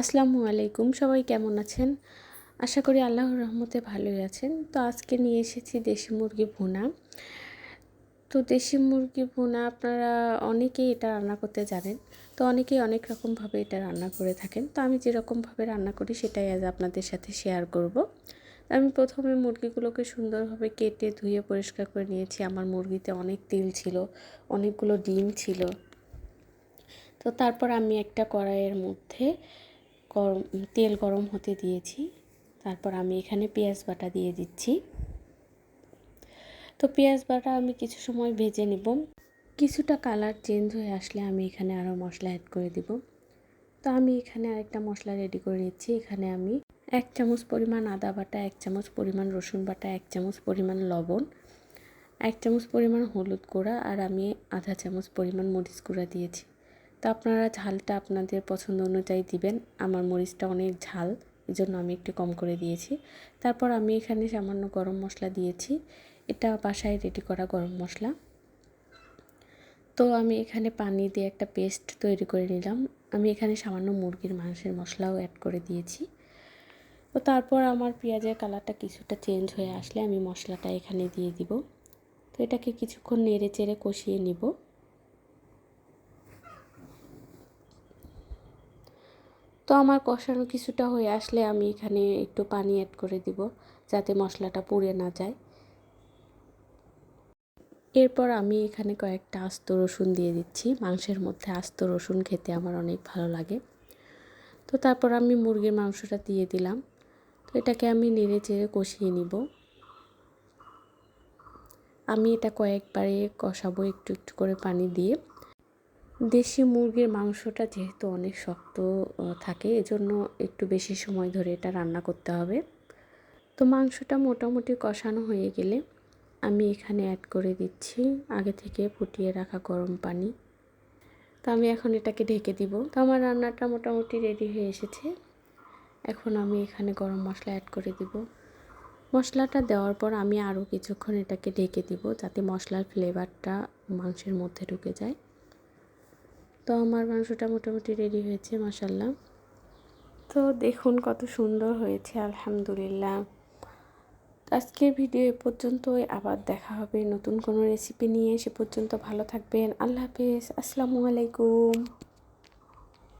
আসসালামু আলাইকুম, সবাই কেমন আছেন? আশা করি আল্লাহর রহমতে ভালোই আছেন। তো আজকে নিয়ে এসেছি দেশি মুরগি ভুনা। তো দেশি মুরগি ভুনা আপনারা অনেকেই এটা রান্না করতে জানেন। তো অনেকেই অনেক রকমভাবে এটা রান্না করে থাকেন। তো আমি যেরকমভাবে রান্না করি সেটাই আজ আপনাদের সাথে শেয়ার করব। আমি প্রথমে মুরগিগুলোকে সুন্দরভাবে কেটে ধুয়ে পরিষ্কার করে নিয়েছি। আমার মুরগিতে অনেক তেল ছিল, অনেকগুলো ডিম ছিল। তো তারপর আমি একটা কড়াইয়ের মধ্যে তেল গরম হতে দিয়েছি। তারপর আমি এখানে পেঁয়াজ বাটা দিয়ে দিচ্ছি। তো পেঁয়াজ বাটা আমি কিছু সময় ভেজে নেব। কিছুটা কালার চেঞ্জ হয়ে আসলে আমি এখানে আরও মশলা অ্যাড করে দিব। তো আমি এখানে আরেকটা মশলা রেডি করে নিচ্ছি। এখানে আমি 1 চামচ পরিমাণ আদা বাটা, 1 চামচ পরিমাণ রসুন বাটা, 1 চামচ পরিমাণ লবণ, 1 চামচ পরিমাণ হলুদ গুঁড়া আর আমি আধা চামচ পরিমাণ মরিচ গুঁড়া দিয়েছি। তো আপনারা ঝালটা আপনাদের পছন্দ অনুযায়ী দিবেন। আমার মরিচটা অনেক ঝাল, এজন্য আমি একটু কম করে দিয়েছি। তারপর আমি এখানে সামান্য গরম মশলা দিয়েছি। এটা বাসায় রেডি করা গরম মশলা। তো আমি এখানে পানি দিয়ে একটা পেস্ট তৈরি করে নিলাম। আমি এখানে সামান্য মুরগির মাংসের মশলাও অ্যাড করে দিয়েছি। তো তারপর আমার পেঁয়াজের কালারটা কিছুটা চেঞ্জ হয়ে আসলে আমি মশলাটা এখানে দিয়ে দিব। তো এটাকে কিছুক্ষণ নেড়ে চেড়ে কষিয়ে নিব। তো আমার কষানো কিছুটা হয়ে আসলে আমি এখানে একটু পানি অ্যাড করে দিব, যাতে মশলাটা পুড়ে না যায়। এরপর আমি এখানে কয়েকটা আস্ত রসুন দিয়ে দিচ্ছি। মাংসের মধ্যে আস্ত রসুন খেতে আমার অনেক ভালো লাগে। তো তারপর আমি মুরগির মাংসটা দিয়ে দিলাম। তো এটাকে আমি নেড়ে চেড়ে কষিয়ে নিব। আমি এটা কয়েকবারে কষাবো একটু একটু করে পানি দিয়ে। দেশি মুরগির মাংসটা যেহেতু অনেক শক্ত থাকে, এজন্য একটু বেশি সময় ধরে এটা রান্না করতে হবে। তো মাংসটা মোটামুটি কষানো হয়ে গেলে আমি এখানে অ্যাড করে দিচ্ছি আগে থেকে ফুটিয়ে রাখা গরম পানি। তো আমি এখন এটাকে ঢেকে দিব। তো আমার রান্নাটা মোটামুটি রেডি হয়ে এসেছে। এখন আমি এখানে গরম মশলা অ্যাড করে দিব। মশলাটা দেওয়ার পর আমি আরও কিছুক্ষণ এটাকে ঢেকে দিব, যাতে মশলার ফ্লেভারটা মাংসের মধ্যে ঢুকে যায়। তো আমার মাংসটা মোটামুটি রেডি হয়েছে, মাশাআল্লাহ। তো দেখুন কত সুন্দর হয়েছে, আলহামদুলিল্লাহ। আজকের ভিডিও এ পর্যন্তই। আবার দেখা হবে নতুন কোনো রেসিপি নিয়ে। সে পর্যন্ত ভালো থাকবেন। আল্লাহ হাফেজ। আসসালামু আলাইকুম।